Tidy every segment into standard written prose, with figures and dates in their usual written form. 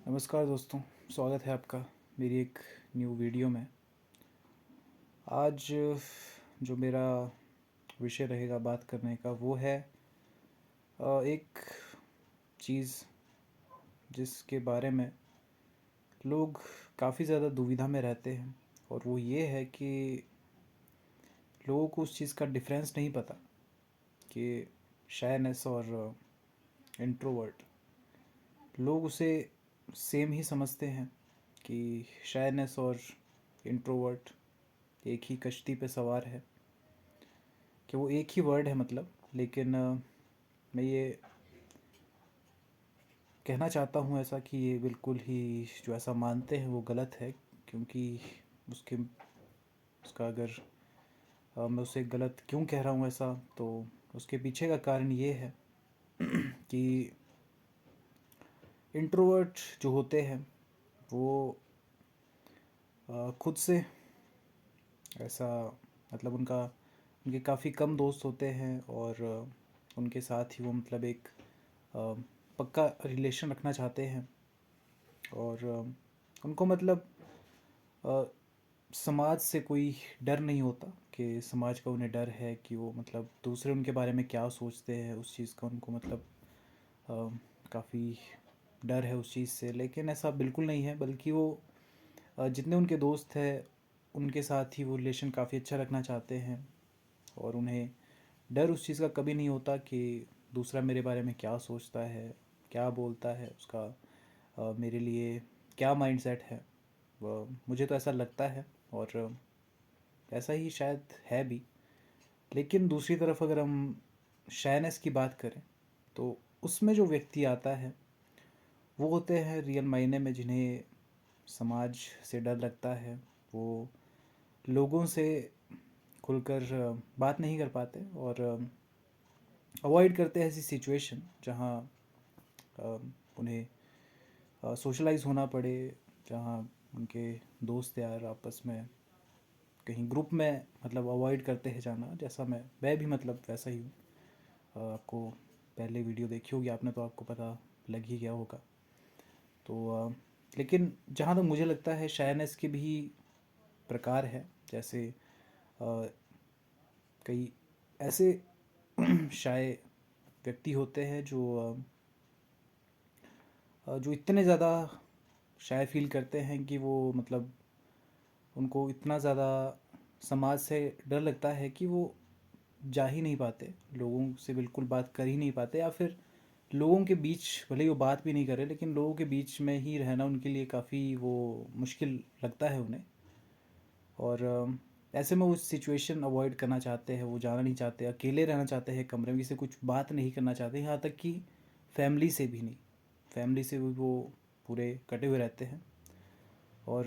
नमस्कार दोस्तों, स्वागत है आपका मेरी एक न्यू वीडियो में। आज जो मेरा विषय रहेगा बात करने का वो है एक चीज़ जिसके बारे में लोग काफ़ी ज़्यादा दुविधा में रहते हैं, और वो ये है कि लोगों को उस चीज़ का डिफरेंस नहीं पता कि शायनेस और इंट्रोवर्ट। लोग उसे सेम ही समझते हैं कि शायनेस और इंट्रोवर्ट एक ही कश्ती पे सवार है, कि वो एक ही वर्ड है मतलब। लेकिन मैं ये कहना चाहता हूँ ऐसा कि ये बिल्कुल ही जो ऐसा मानते हैं वो गलत है। क्योंकि उसके उसका अगर मैं उसे गलत क्यों कह रहा हूँ ऐसा, तो उसके पीछे का कारण ये है कि इंट्रोवर्ट जो होते हैं वो खुद से ऐसा मतलब उनके काफ़ी कम दोस्त होते हैं, और उनके साथ ही वो मतलब एक अ, पक्का रिलेशन रखना चाहते हैं। और उनको मतलब अ, समाज से कोई डर नहीं होता, कि समाज का उन्हें डर है कि वो मतलब दूसरे उनके बारे में क्या सोचते हैं, उस चीज़ का उनको मतलब काफ़ी डर है उस चीज़ से। लेकिन ऐसा बिल्कुल नहीं है, बल्कि वो जितने उनके दोस्त हैं उनके साथ ही वो रिलेशन काफ़ी अच्छा रखना चाहते हैं। और उन्हें डर उस चीज़ का कभी नहीं होता कि दूसरा मेरे बारे में क्या सोचता है, क्या बोलता है, उसका मेरे लिए क्या माइंडसेट है। वह मुझे तो ऐसा लगता है, और ऐसा ही शायद है भी। लेकिन दूसरी तरफ अगर हम शायनेस की बात करें, तो उसमें जो व्यक्ति आता है वो होते हैं रियल मायने में जिन्हें समाज से डर लगता है। वो लोगों से खुलकर बात नहीं कर पाते, और अवॉइड करते हैं ऐसी सिचुएशन जहाँ उन्हें सोशलाइज होना पड़े, जहाँ उनके दोस्त यार आपस में कहीं ग्रुप में मतलब अवॉइड करते हैं जाना। जैसा मैं भी मतलब वैसा ही हूँ। आपको पहले वीडियो देखी होगी आपने, तो आपको पता लग ही गया होगा। तो लेकिन जहाँ तक मुझे लगता है शायनेस के भी प्रकार है। जैसे अ, कई ऐसे शाय व्यक्ति होते हैं जो इतने ज़्यादा शाय फील करते हैं कि वो मतलब उनको इतना ज़्यादा समाज से डर लगता है कि वो जा ही नहीं पाते, लोगों से बिल्कुल बात कर ही नहीं पाते, या फिर लोगों के बीच भले ही वो बात भी नहीं करे लेकिन लोगों के बीच में ही रहना उनके लिए काफ़ी वो मुश्किल लगता है उन्हें। और ऐसे में वो सिचुएशन अवॉइड करना चाहते हैं, वो जाना नहीं चाहते, अकेले रहना चाहते हैं कमरे में, किसी से कुछ बात नहीं करना चाहते, यहाँ तक कि फैमिली से भी नहीं। फैमिली से भी वो पूरे कटे हुए रहते हैं। और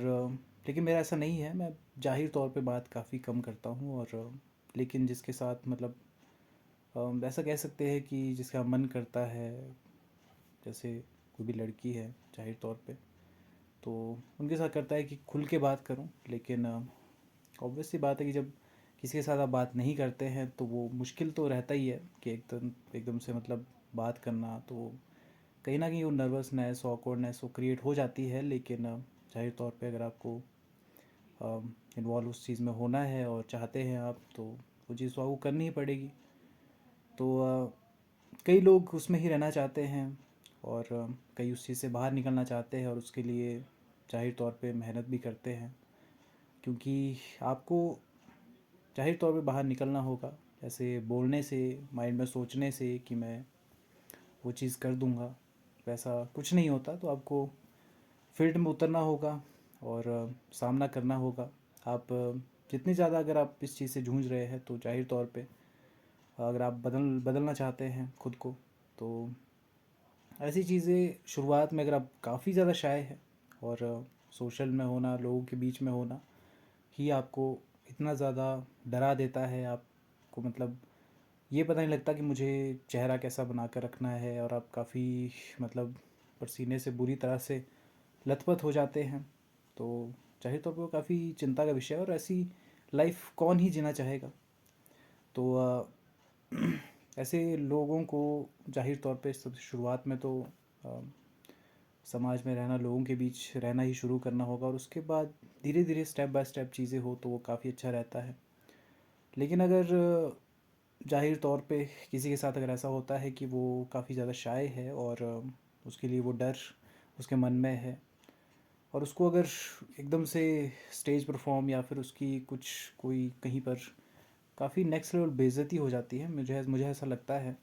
लेकिन मेरा ऐसा नहीं है, मैं जाहिर तौर पे बात काफ़ी कम करता हूँ। और लेकिन जिसके साथ मतलब ऐसा कह सकते हैं कि जिसका मन करता है, जैसे कोई भी लड़की है जाहिर तौर पे, तो उनके साथ करता है कि खुल के बात करूं। लेकिन ऑब्वियस सी बात है कि जब किसी के साथ आप बात नहीं करते हैं तो वो मुश्किल तो रहता ही है कि एकदम एकदम से मतलब बात करना। तो कहीं ना कहीं वो नर्वसनेस ऑकवर्डनेस वो क्रिएट हो जाती है। लेकिन जाहिर तौर पे अगर आपको इन्वॉल्व उस चीज़ में होना है और चाहते हैं आप, तो वो चीज़ तो आपको करनी ही पड़ेगी। तो कई लोग उसमें ही रहना चाहते हैं, और कई उस चीज़ से बाहर निकलना चाहते हैं, और उसके लिए जाहिर तौर पे मेहनत भी करते हैं। क्योंकि आपको जाहिर तौर पे बाहर निकलना होगा, जैसे बोलने से, माइंड में सोचने से कि मैं वो चीज़ कर दूंगा, वैसा कुछ नहीं होता। तो आपको फील्ड में उतरना होगा और सामना करना होगा। आप जितनी ज़्यादा अगर आप इस चीज़ से जूझ रहे हैं, तो जाहिर तौर पे अगर आप बदलना चाहते हैं खुद को, तो ऐसी चीज़ें शुरुआत में अगर आप काफ़ी ज़्यादा शाय है, और सोशल में होना, लोगों के बीच में होना ही आपको इतना ज़्यादा डरा देता है, आपको मतलब ये पता नहीं लगता कि मुझे चेहरा कैसा बना कर रखना है, और आप काफ़ी मतलब पसीने से बुरी तरह से लथपथ हो जाते हैं। तो जाहिर तौर पर वो काफ़ी चिंता का विषय है, और ऐसी लाइफ कौन ही जीना चाहेगा। तो ऐसे लोगों को जाहिर तौर पे सब शुरुआत में तो अ, समाज में रहना, लोगों के बीच रहना ही शुरू करना होगा, और उसके बाद धीरे धीरे स्टेप बाय स्टेप चीज़ें हो तो वो काफ़ी अच्छा रहता है। लेकिन अगर जाहिर तौर पे किसी के साथ अगर ऐसा होता है कि वो काफ़ी ज़्यादा शाय है और उसके लिए वो डर उसके मन में है, और उसको अगर एकदम से स्टेज परफॉर्म या फिर उसकी कुछ कोई कहीं पर काफ़ी नेक्स्ट लेवल बेइज्जती हो जाती है, मुझे मुझे ऐसा लगता है,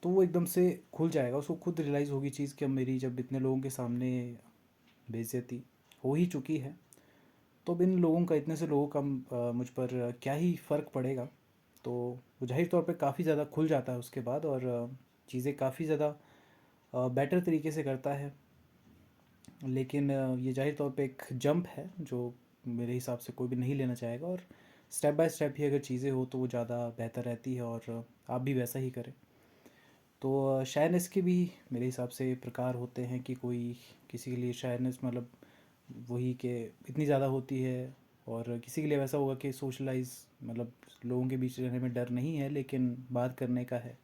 तो वो एकदम से खुल जाएगा, उसको खुद रियलाइज़ होगी चीज़ कि अब मेरी जब इतने लोगों के सामने बेइज्जती हो ही चुकी है, तो अब इन लोगों का, इतने से लोगों का मुझ पर क्या ही फ़र्क पड़ेगा। तो वो ज़ाहिर तौर पे काफ़ी ज़्यादा खुल जाता है उसके बाद, और चीज़ें काफ़ी ज़्यादा बेटर तरीके से करता है। लेकिन ये ज़ाहिर तौर पे एक जंप है जो मेरे हिसाब से कोई भी नहीं लेना चाहेगा, और स्टेप बाय स्टेप ही अगर चीज़ें हो तो वो ज़्यादा बेहतर रहती है, और आप भी वैसा ही करें। तो शायरनेस के भी मेरे हिसाब से प्रकार होते हैं कि कोई, किसी के लिए शायरनेस मतलब वही कि इतनी ज़्यादा होती है, और किसी के लिए वैसा होगा कि सोशलाइज मतलब लोगों के बीच रहने में डर नहीं है लेकिन बात करने का है।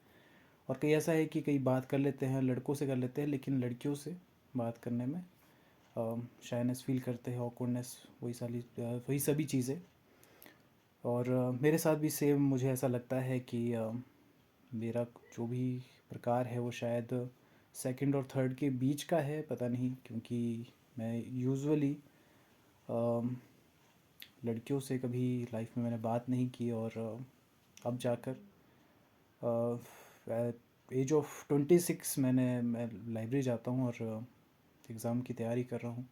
और कई ऐसा है कि कई बात कर लेते हैं, लड़कों से कर लेते हैं, लेकिन लड़कियों से बात करने में शायरनेस फील करते हैं, ऑकवर्डनेस, वही सभी चीज़ें। और मेरे साथ भी सेम मुझे ऐसा लगता है कि मेरा जो भी प्रकार है वो शायद सेकंड और थर्ड के बीच का है, पता नहीं, क्योंकि मैं यूजुअली लड़कियों से कभी लाइफ में मैंने बात नहीं की, और अब जाकर एज ऑफ 26 मैं लाइब्रेरी जाता हूँ और एग्ज़ाम की तैयारी कर रहा हूँ,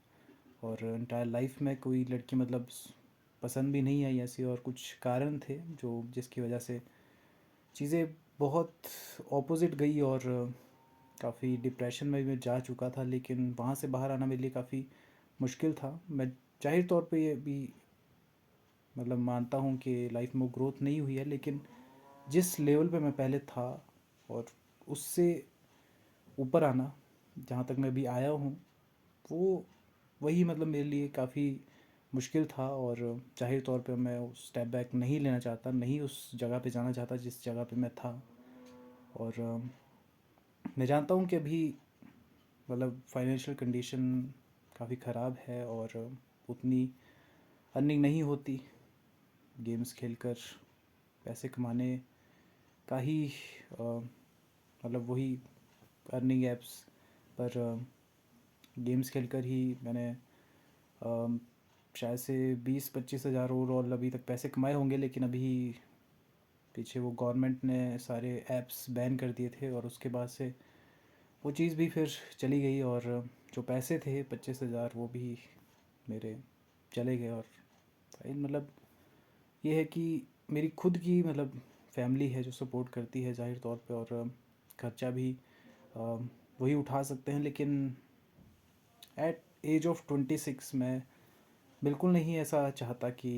और इंटायर लाइफ में कोई लड़की मतलब पसंद भी नहीं आई ऐसी, और कुछ कारण थे जो जिसकी वजह से चीज़ें बहुत ऑपोजिट गई, और काफ़ी डिप्रेशन में भी मैं जा चुका था, लेकिन वहाँ से बाहर आना मेरे लिए काफ़ी मुश्किल था। मैं जाहिर तौर पे ये भी मतलब मानता हूँ कि लाइफ में ग्रोथ नहीं हुई है, लेकिन जिस लेवल पे मैं पहले था और उससे ऊपर आना जहाँ तक मैं अभी आया हूँ, वो वही मतलब मेरे लिए काफ़ी मुश्किल था, और जाहिर तौर पे मैं स्टेप बैक नहीं लेना चाहता, नहीं उस जगह पे जाना चाहता जिस जगह पे मैं था। और मैं जानता हूँ कि अभी मतलब फाइनेंशियल कंडीशन काफ़ी ख़राब है, और उतनी अर्निंग नहीं होती गेम्स खेलकर पैसे कमाने का ही मतलब वही अर्निंग ऐप्स पर गेम्स खेलकर ही मैंने शायद से 20-25 हज़ार ओवरऑल अभी तक पैसे कमाए होंगे, लेकिन अभी पीछे वो गवर्नमेंट ने सारे ऐप्स बैन कर दिए थे, और उसके बाद से वो चीज़ भी फिर चली गई, और जो पैसे थे 25 हज़ार वो भी मेरे चले गए। और मतलब ये है कि मेरी खुद की मतलब फैमिली है जो सपोर्ट करती है ज़ाहिर तौर पे, और खर्चा भी वही उठा सकते हैं, लेकिन एट एज ऑफ 26 मैं बिल्कुल नहीं ऐसा चाहता कि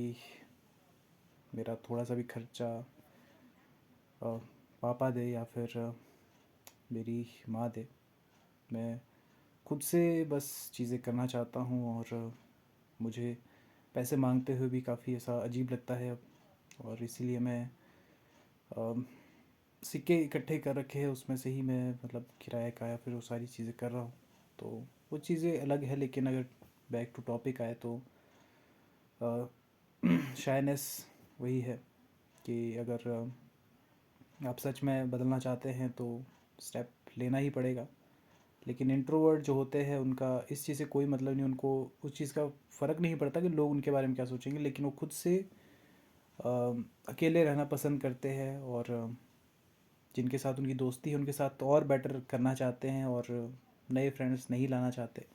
मेरा थोड़ा सा भी खर्चा पापा दे या फिर मेरी माँ दे। मैं खुद से बस चीज़ें करना चाहता हूँ, और मुझे पैसे मांगते हुए भी काफ़ी ऐसा अजीब लगता है अब, और इसीलिए मैं सिक्के इकट्ठे कर रखे हैं, उसमें से ही मैं मतलब किराए का या फिर वो सारी चीज़ें कर रहा हूँ। तो वो चीज़ें अलग है, लेकिन अगर बैक टू टॉपिक आए तो शायनेस वही है कि अगर आप सच में बदलना चाहते हैं तो स्टेप लेना ही पड़ेगा। लेकिन इंट्रोवर्ट जो होते हैं उनका इस चीज़ से कोई मतलब नहीं, उनको उस चीज़ का फ़र्क नहीं पड़ता कि लोग उनके बारे में क्या सोचेंगे, लेकिन वो खुद से अ, अकेले रहना पसंद करते हैं, और जिनके साथ उनकी दोस्ती है उनके साथ तो और बेटर करना चाहते हैं, और नए फ्रेंड्स नहीं लाना चाहते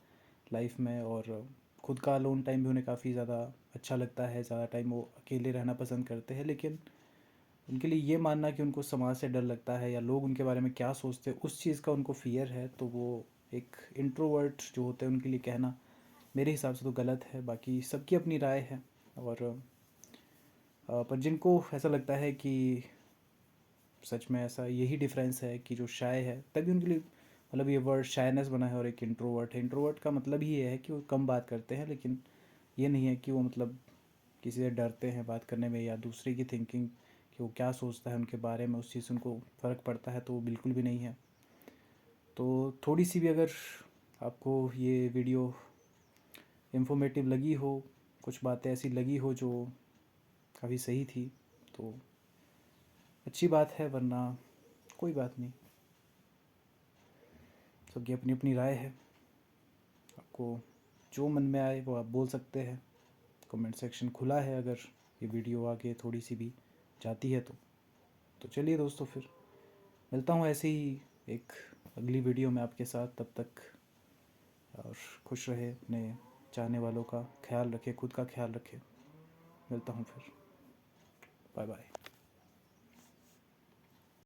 लाइफ में, और खुद का अलोन टाइम भी उन्हें काफ़ी ज़्यादा अच्छा लगता है, ज़्यादा टाइम वो अकेले रहना पसंद करते हैं। लेकिन उनके लिए ये मानना कि उनको समाज से डर लगता है या लोग उनके बारे में क्या सोचते हैं उस चीज़ का उनको फ़ियर है, तो वो एक इंट्रोवर्ट जो होते हैं उनके लिए कहना मेरे हिसाब से तो गलत है। बाकी सबकी अपनी राय है, और पर जिनको ऐसा लगता है कि सच में ऐसा यही डिफरेंस है कि जो शाय है तभी उनके लिए मतलब ये वर्ड शायनेस बना है, और एक इंट्रोवर्ट है। इंट्रोवर्ट का मतलब ही ये है कि वो कम बात करते हैं, लेकिन ये नहीं है कि वो मतलब किसी से डरते हैं बात करने में, या दूसरे की थिंकिंग कि वो क्या सोचता है उनके बारे में उस चीज़ से उनको फ़र्क पड़ता है, तो वो बिल्कुल भी नहीं है। तो थोड़ी सी भी अगर आपको ये वीडियो इन्फॉर्मेटिव लगी हो, कुछ बातें ऐसी लगी हो जो काफ़ी सही थी, तो अच्छी बात है, वरना कोई बात नहीं। सबकी अपनी अपनी राय है। आपको जो मन में आए वो आप बोल सकते हैं। कमेंट सेक्शन खुला है, अगर ये वीडियो आगे थोड़ी सी भी जाती है तो चलिए दोस्तों, फिर मिलता हूँ ऐसे ही एक अगली वीडियो में आपके साथ। तब तक और खुश रहे, अपने चाहने वालों का ख्याल रखें, खुद का ख्याल रखें। मिलता हूँ फिर। Bye bye.